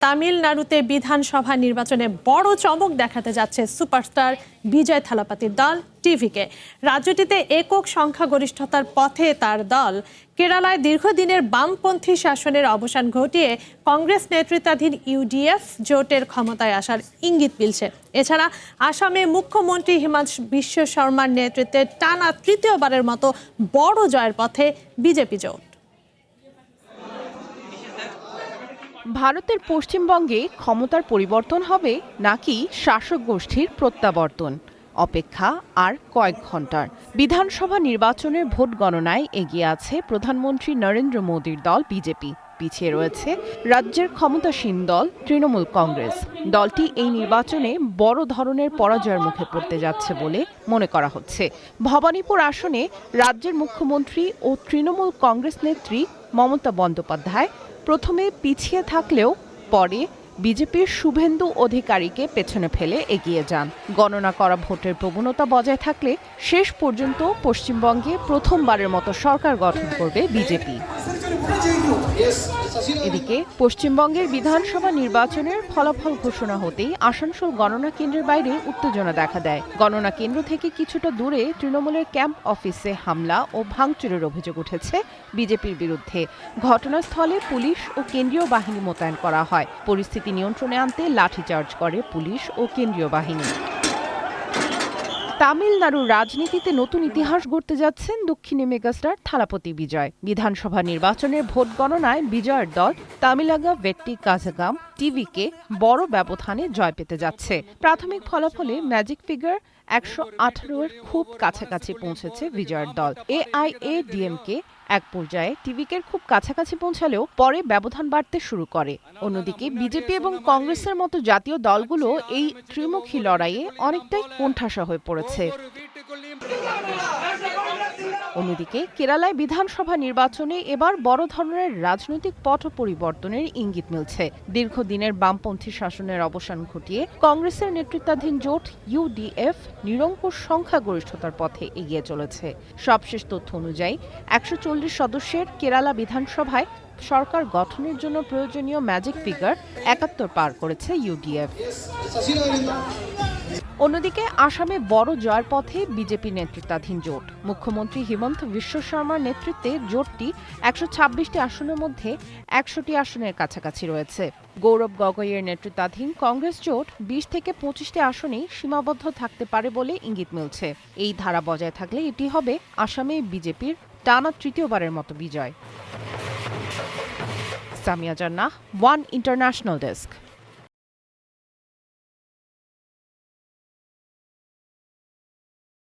তামিলনাড়ুতে বিধানসভা নির্বাচনে বড় চমক দেখাতে যাচ্ছে সুপারস্টার বিজয় থালাপাতির দল টিভিকে। রাজ্যটিতে একক সংখ্যাগরিষ্ঠতার পথে তার দল কেরালায় দীর্ঘদিনের বামপন্থী শাসনের অবসান ঘটিয়ে কংগ্রেস নেতৃত্বাধীন ইউডিএফ জোটের ক্ষমতায় আসার ইঙ্গিত মিলছে। এছাড়া আসামে মুখ্যমন্ত্রী হিমন্ত বিশ্ব শর্মার নেতৃত্বে টানা তৃতীয়বারের মতো বড় জয়ের পথে বিজেপি জোট। ভারতের পশ্চিমবঙ্গে ক্ষমতার পরিবর্তন হবে নাকি শাসক গোষ্ঠীর প্রত্যাবর্তন, অপেক্ষা আর কয়েক ঘন্টার। বিধানসভা নির্বাচনের ভোট গণনায় এগিয়ে আছে প্রধানমন্ত্রী নরেন্দ্র মোদীর দল বিজেপি। পিছিয়ে রয়েছে রাজ্যের ক্ষমতাসীন দল তৃণমূল কংগ্রেস। দলটি এই নির্বাচনে বড় ধরনের পরাজয়ের মুখে পড়তে যাচ্ছে বলে মনে করা হচ্ছে। ভবানীপুর আসনে রাজ্যের মুখ্যমন্ত্রী ও তৃণমূল কংগ্রেস নেত্রী মমতা বন্দ্যোপাধ্যায় প্রথমে পিছিয়ে থাকলেও পরে বিজেপির শুভেন্দু অধিকারীকে পেছনে ফেলে এগিয়ে যান। গণনা করা ভোটের প্রবণতা বজায় থাকলে শেষ পর্যন্ত পশ্চিমবঙ্গে প্রথমবারের মতো সরকার গঠন করবে বিজেপি। এদিকে পশ্চিমবঙ্গের বিধানসভা নির্বাচনের ফলাফল ঘোষণা হতেই আসানসোল গণনা কেন্দ্রের বাইরে উত্তেজনা দেখা দেয়। গণনা কেন্দ্র থেকে কিছুটা দূরে তৃণমূলের ক্যাম্প অফিসে হামলা ও ভাঙচুরের অভিযোগ উঠেছে বিজেপির বিরুদ্ধে। ঘটনাস্থলে পুলিশ ও কেন্দ্রীয় বাহিনী মোতায়েন করা হয়। পরিস্থিতি নিয়ন্ত্রণে আনতে লাঠিচার্জ করে পুলিশ ও কেন্দ্রীয় বাহিনী। তামিলনাড়ুর রাজনীতিতে নতুন ইতিহাস গড়তে যাচ্ছেন দক্ষিণী মেগাস্টার থালাপতি বিজয়। বিধানসভা নির্বাচনের ভোট গণনায় বিজয়ের দল তামিলাগা ভেট্টি কাজাগাম টিভিকে বড় ব্যবধানে জয় পেতে যাচ্ছে। প্রাথমিক ফলাফলে ম্যাজিক ফিগার 118-এর খুব কাছাকাছি পৌঁছেছে বিজয়ের দল। এআইএডিএমকে এক পর্যায়ে টিভিকের খুব কাছাকাছি পৌঁছালেও পরে ব্যবধান বাড়তে শুরু করে। অন্যদিকে বিজেপি এবং কংগ্রেসের মতো জাতীয় দলগুলো এই ত্রিমুখী লড়াইয়ে অনেকটাই কোণঠাসা হয়ে পড়েছে। অন্যদিকে কেরালায় বিধানসভা নির্বাচনে এবার বড় ধরনের রাজনৈতিক পট পরিবর্তনের ইঙ্গিত মিলছে। দীর্ঘদিনের বামপন্থী শাসনের অবসান ঘটিয়ে কংগ্রেসের নেতৃত্বাধীন জোট ইউডিএফ নিরঙ্কুশ সংখ্যাগরিষ্ঠতার পথে এগিয়ে চলেছে। সবশেষ তথ্য অনুযায়ী 140 সদস্যের কেরালা বিধানসভায় সরকার গঠনের জন্য প্রয়োজনীয় ম্যাজিক ফিগার 71 পার করেছে ইউডিএফ। অন্যদিকে আসামে বড় জয়ের পথে বিজেপি নেতৃত্বাধীন জোট। মুখ্যমন্ত্রী হিমন্ত বিশ্ব শর্মার নেতৃত্বে জোটটি 126টি আসনের মধ্যে 100টি আসনের কাছাকাছি রয়েছে। গৌরব গগৈয়ের নেতৃত্বাধীন কংগ্রেস জোট 20 থেকে 25টি আসনেই সীমাবদ্ধ থাকতে পারে বলে ইঙ্গিত মিলছে। এই ধারা বজায় থাকলে এটি হবে আসামে বিজেপির টানা তৃতীয়বারের মতো বিজয়। সামিয়া জান্নাহ, ওয়ান ইন্টারন্যাশনাল ডেস্ক।